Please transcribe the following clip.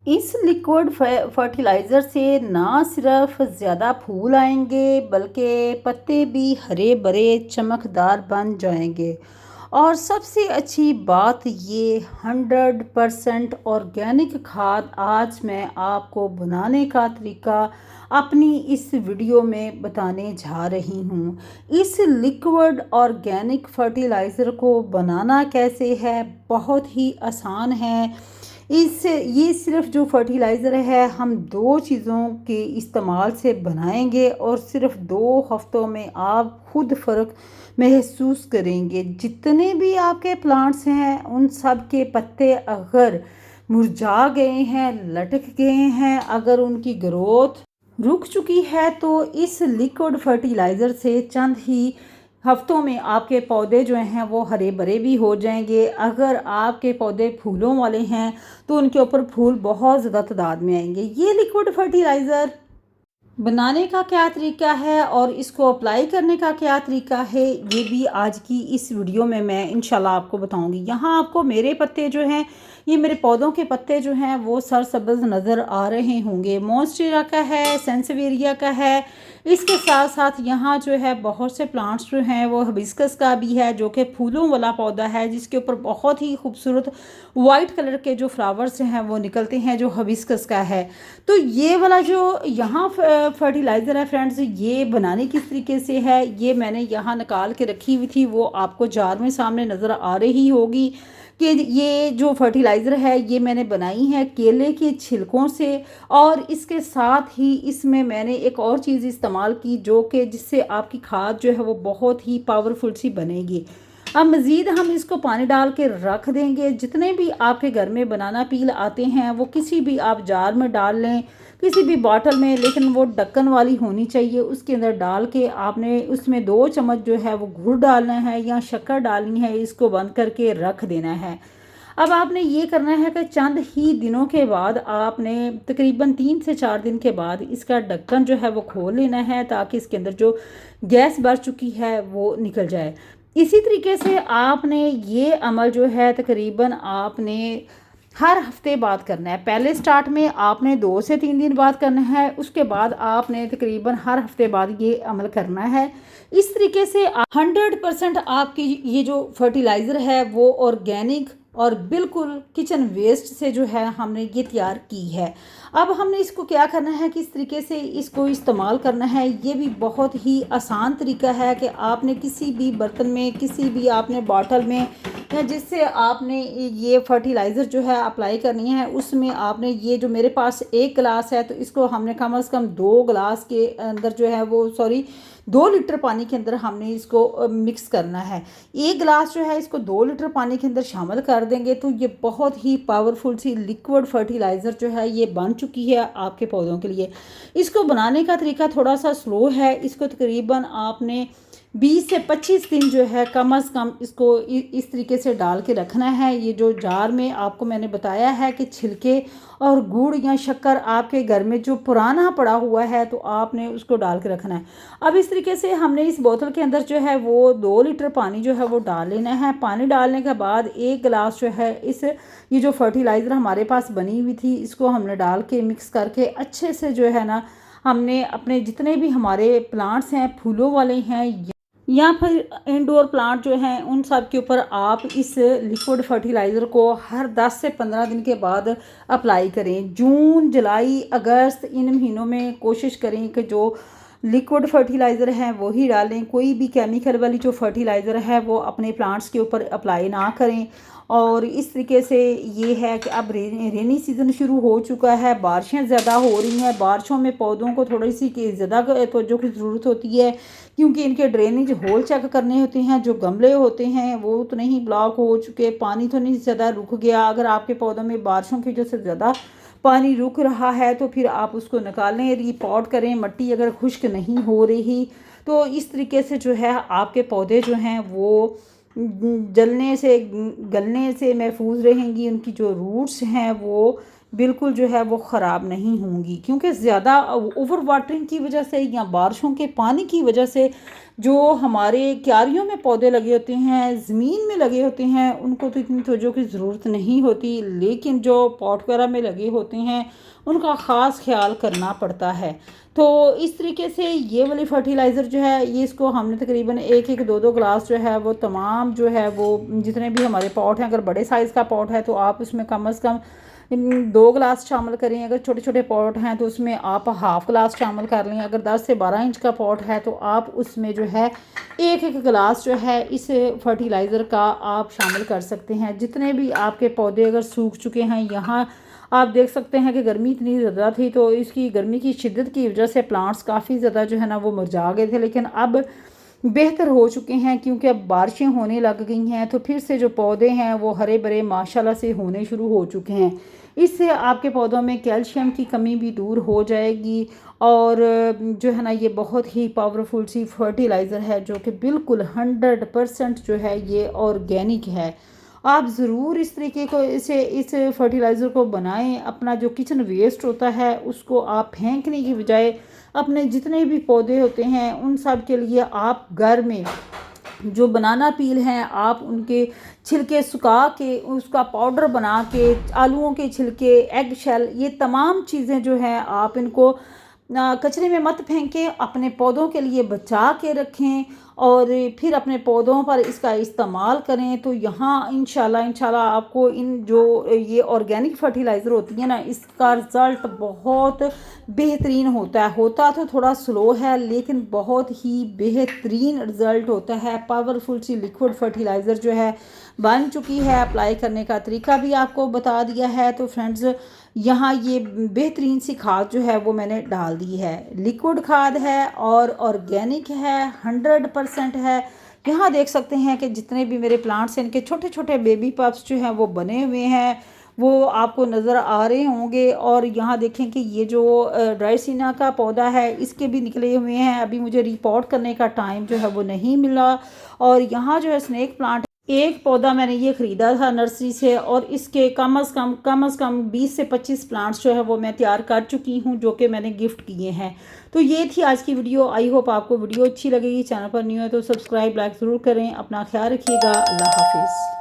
इस liquid fertiliser से ना सिर्फ ज़्यादा फूल आएंगे बल्कि पत्ते भी हरे भरे चमकदार बन जाएंगे। और सबसे अच्छी बात ये 100% ऑर्गेनिक खाद आज मैं आपको बनाने का तरीका अपनी इस वीडियो में बताने जा रही हूँ। इस लिक्विड ऑर्गेनिक फर्टिलाइज़र को बनाना कैसे है, बहुत ही आसान है। इस ये सिर्फ जो फर्टिलाइज़र है हम दो चीज़ों के इस्तेमाल से बनाएंगे और सिर्फ 2 हफ्तों में आप खुद फ़र्क महसूस करेंगे। जितने भी आपके प्लांट्स हैं उन सब के पत्ते अगर मुरझा गए हैं, लटक गए हैं, अगर उनकी ग्रोथ रुक चुकी है तो इस लिक्विड फर्टिलाइज़र से चंद ही हफ्तों में आपके पौधे जो हैं वो हरे भरे भी हो जाएंगे। अगर आपके पौधे फूलों वाले हैं तो उनके ऊपर फूल बहुत ज़्यादा तादाद में आएंगे। ये लिक्विड फर्टिलाइज़र बनाने का क्या तरीका है और इसको अप्लाई करने का क्या तरीका है, ये भी आज की इस वीडियो में मैं इंशाल्लाह आपको बताऊंगी। यहाँ आपको मेरे पत्ते जो हैं, ये मेरे पौधों के पत्ते जो हैं वो सरसब्ज नज़र आ रहे होंगे। मॉन्स्टेरा का है, सेंसवेरिया का है, इसके साथ साथ यहाँ जो है बहुत से प्लांट्स जो हैं वो हिबिस्कस का भी है, जो कि फूलों वाला पौधा है जिसके ऊपर बहुत ही खूबसूरत वाइट कलर के जो फ्लावर्स हैं वो निकलते हैं, जो हिबिस्कस का है। तो ये वाला जो यहाँ फर्टिलाइज़र है फ्रेंड्स, ये बनाने किस तरीके से है ये मैंने यहाँ निकाल के रखी हुई थी, वो आपको जार में सामने नज़र आ रही होगी कि ये जो फर्टिलाइज़र है ये मैंने बनाई है केले के छिलकों से। और इसके साथ ही इसमें मैंने एक और चीज़ इस्तेमाल की जो कि जिससे आपकी खाद जो है वो बहुत ही पावरफुल सी बनेगी। अब मज़ीद हम इसको पानी डाल के रख देंगे। जितने भी आपके घर में बनाना पील आते हैं वो किसी भी आप जार में डाल लें, किसी भी बॉटल में, लेकिन वो ढक्कन वाली होनी चाहिए। उसके अंदर डाल के आपने उसमें 2 चम्मच जो है वो गुड़ डालना है या शक्कर डालनी है, इसको बंद करके रख देना है। अब आपने ये करना है कि चंद ही दिनों के बाद आपने तकरीबन 3 से 4 दिन के बाद इसका ढक्कन जो है वो खोल लेना है ताकि इसके अंदर जो गैस भर चुकी है वो निकल जाए। इसी तरीके से आपने ये अमल जो है तकरीबन आपने हर हफ्ते बाद करना है। पहले स्टार्ट में आपने 2 से 3 दिन बाद करना है, उसके बाद आपने तकरीबन हर हफ्ते बाद ये अमल करना है। इस तरीके से 100% आपकी ये जो फर्टिलाइज़र है वो ऑर्गेनिक और बिल्कुल किचन वेस्ट से जो है हमने ये तैयार की है। अब हमने इसको क्या करना है, किस तरीके से इसको इस्तेमाल करना है, ये भी बहुत ही आसान तरीका है कि आपने किसी भी बर्तन में, किसी भी आपने बॉटल में या जिससे आपने ये फर्टिलाइज़र जो है अप्लाई करनी है उसमें आपने ये जो मेरे पास 1 गिलास है तो इसको हमने कम से कम 2 गिलास के अंदर जो है वो 2 लीटर पानी के अंदर हमने इसको मिक्स करना है। 1 गिलास जो है इसको 2 लीटर पानी के अंदर शामिल कर देंगे तो ये बहुत ही पावरफुल सी लिक्विड फर्टिलाइज़र जो है ये बन चुकी है आपके पौधों के लिए। इसको बनाने का तरीका थोड़ा सा स्लो है। इसको तकरीबन आपने 20 से 25 दिन जो है कम से कम इसको इस तरीके से डाल के रखना है। ये जो जार में आपको मैंने बताया है कि छिलके और गुड़ या शक्कर आपके घर में जो पुराना पड़ा हुआ है तो आपने उसको डाल के रखना है। अब इस तरीके से हमने इस बोतल के अंदर जो है वो 2 लीटर पानी जो है वो डाल लेना है। पानी डालने के बाद 1 गिलास जो है ये जो फर्टिलाइज़र हमारे पास बनी हुई थी इसको हमने डाल के मिक्स करके अच्छे से जो है ना, हमने अपने जितने भी हमारे प्लांट्स हैं फूलों वाले हैं या फिर इंडोर प्लांट जो हैं उन सब के ऊपर आप इस लिक्विड फर्टिलाइज़र को हर 10 से 15 दिन के बाद अप्लाई करें। जून, जुलाई, अगस्त इन महीनों में कोशिश करें कि जो लिक्विड फर्टिलाइज़र है वही डालें। कोई भी केमिकल वाली जो फर्टिलाइज़र है वो अपने प्लांट्स के ऊपर अप्लाई ना करें। और इस तरीके से ये है कि अब रेनी सीज़न शुरू हो चुका है, बारिशें ज़्यादा हो रही हैं। बारिशों में पौधों को थोड़ी सी ज़्यादा तवज्जो की ज़रूरत होती है क्योंकि इनके ड्रेनेज होल चेक करने होते हैं। जो गमले होते हैं वो तो नहीं ब्लॉक हो चुके, पानी तो नहीं ज़्यादा रुक गया। अगर आपके पौधों में बारिशों की वजह से ज़्यादा पानी रुक रहा है तो फिर आप उसको निकालें, रिपॉट करें। मिट्टी अगर खुश्क नहीं हो रही तो इस तरीके से जो है आपके पौधे जो हैं वो जलने से, गलने से महफूज रहेंगी। उनकी जो रूट्स हैं वो बिल्कुल जो है वो ख़राब नहीं होंगी, क्योंकि ज़्यादा ओवर वाटरिंग की वजह से या बारिशों के पानी की वजह से जो हमारे क्यारियों में पौधे लगे होते हैं, ज़मीन में लगे होते हैं, उनको तो इतनी तवज्जो की ज़रूरत नहीं होती, लेकिन जो पॉट वगैरह में लगे होते हैं उनका ख़ास ख्याल करना पड़ता है। तो इस तरीके से ये वाली फर्टिलाइज़र जो है, ये इसको हमने तकरीबन एक एक दो दो ग्लास जो है वो तमाम जो है वो जितने भी हमारे पॉट हैं, अगर बड़े साइज़ का पॉट है तो आप उसमें कम से कम 2 ग्लास शामिल करें, अगर छोटे छोटे पॉट हैं तो उसमें आप हाफ़ ग्लास शामिल कर लें, अगर 10 से 12 इंच का पॉट है तो आप उसमें जो है एक एक गिलास जो है इस फर्टिलाइज़र का आप शामिल कर सकते हैं। जितने भी आपके पौधे अगर सूख चुके हैं, यहाँ आप देख सकते हैं कि गर्मी इतनी ज़्यादा थी तो इसकी गर्मी की शिद्दत की वजह से प्लांट्स काफ़ी ज़्यादा जो है ना वो मुरझा गए थे, लेकिन अब बेहतर हो चुके हैं क्योंकि अब बारिशें होने लग गई हैं, तो फिर से जो पौधे हैं वो हरे भरे माशाल्लाह से होने शुरू हो चुके हैं। इससे आपके पौधों में कैल्शियम की कमी भी दूर हो जाएगी और जो है ना ये बहुत ही पावरफुल सी फर्टिलाइज़र है जो कि बिल्कुल 100% जो है ये ऑर्गेनिक है। आप ज़रूर इस तरीके को इस फर्टिलाइज़र को बनाएं। अपना जो किचन वेस्ट होता है उसको आप फेंकने की बजाय अपने जितने भी पौधे होते हैं उन सब के लिए आप घर में जो बनाना पील हैं आप उनके छिलके सुखा के उसका पाउडर बना के, आलूओं के छिलके, एग शेल, ये तमाम चीज़ें जो हैं आप इनको कचरे में मत फेंकें, अपने पौधों के लिए बचा के रखें और फिर अपने पौधों पर इसका इस्तेमाल करें। तो यहाँ इंशाल्लाह आपको इन जो ये ऑर्गेनिक फर्टिलाइज़र होती है ना, इसका रिज़ल्ट बहुत बेहतरीन होता तो थोड़ा स्लो है लेकिन बहुत ही बेहतरीन रिज़ल्ट होता है। पावरफुल सी लिक्विड फर्टिलाइज़र जो है बन चुकी है, अप्लाई करने का तरीका भी आपको बता दिया है। तो फ्रेंड्स, यहाँ ये बेहतरीन सी खाद जो है वो मैंने डाल दी है, लिक्विड खाद है और ऑर्गेनिक है, 100% है। यहाँ देख सकते हैं कि जितने भी मेरे प्लांट्स हैं इनके छोटे छोटे बेबी पप्स जो हैं वो बने हुए हैं, वो आपको नज़र आ रहे होंगे। और यहाँ देखें कि ये जो ड्राइसिना का पौधा है इसके भी निकले हुए हैं, अभी मुझे रिपोर्ट करने का टाइम जो है वो नहीं मिला। और यहाँ जो है स्नेक प्लांट, एक पौधा मैंने ये ख़रीदा था नर्सरी से और इसके कम से कम 20 से 25 प्लांट्स जो है वो मैं तैयार कर चुकी हूँ जो कि मैंने गिफ्ट किए हैं। तो ये थी आज की वीडियो। आई होप आपको वीडियो अच्छी लगेगी। चैनल पर न्यू है तो सब्सक्राइब लाइक ज़रूर करें। अपना ख्याल रखिएगा। अल्लाह हाफिज़।